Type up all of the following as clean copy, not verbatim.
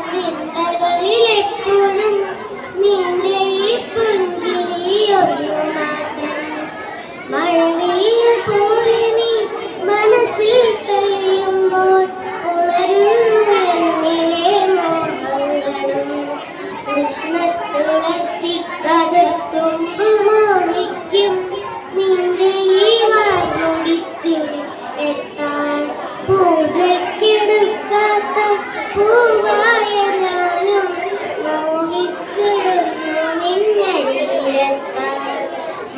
ചിന്തകളിലെപ്പോഴും നിന്റെ ഈ പുഞ്ചിരിയൊന്നു മാത്രം. മഴവില്ല പോലെ നീ മനസ്സിൽ തെളിയുമ്പോൾ ഉണരുന്നു എന്നിലെ മോഹങ്ങളും. കൃഷ്ണ തുളസി കതിർത്തുമ്പ് മോഹിക്കും നിന്റെ ഈ വാർമുടിച്ചുടി എത്താൻ. പൂജയ്ക്കെടുക്കാത്ത പൂവായ ഞാനും മോഹിച്ചിടുന്നു നിന്നരികിലെത്താൻ.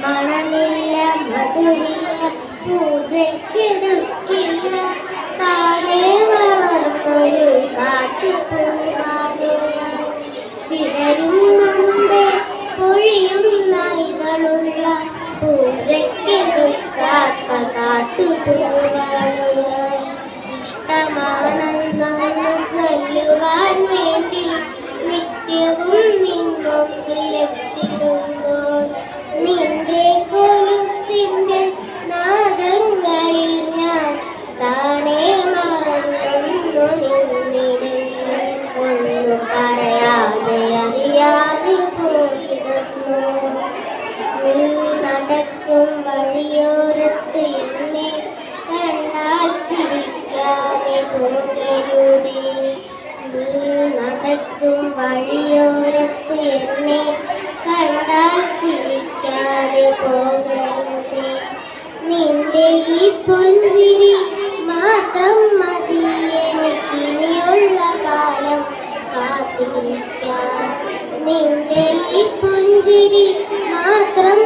മണമില്ല മധുരില്ല പൂജയ്ക്കെടുക്കില്ല താനേ വളർന്നൊരു കാട്ടുപൂവാണ് ഞാൻ. വിടരും മുമ്പേ പൊഴിയുന്ന ഇതളുള്ള പൂജയ്ക്കെടുക്കാത്ത കാട്ടുപൂവാണ് ഞാൻ. ഇഷ്ടമാണെന്നു ചൊല്ലുവാൻ വേണ്ടി നിത്യവും നിൻ മുമ്പിലെത്തിടുമ്പോൾ നിന്റെ കൊലുസിന്റെ നാദങ്ങളിൽ ഞാൻ താനേ മറന്നു നിന്നിടുന്നു. ഒന്നു പറയാതെ അറിയാതെ പോയിടുന്നു. നീ നടക്കും വഴിയോരത്ത് എന്നെ കണ്ടാൽ ചിരിക്കാതെ പോകരുതേ. നീ നടക്കും വഴിയോരത്ത് എന്നെ കണ്ടാൽ ചിരിക്കാതെ പോകരുതേ. നിന്റെ ഈ പുഞ്ചിരി മാത്രം മതി എനിക്കിനിയുള്ള കാലം കാത്തിരിക്കാൻ. നിന്റെ ഈ പുഞ്ചിരി മാത്രം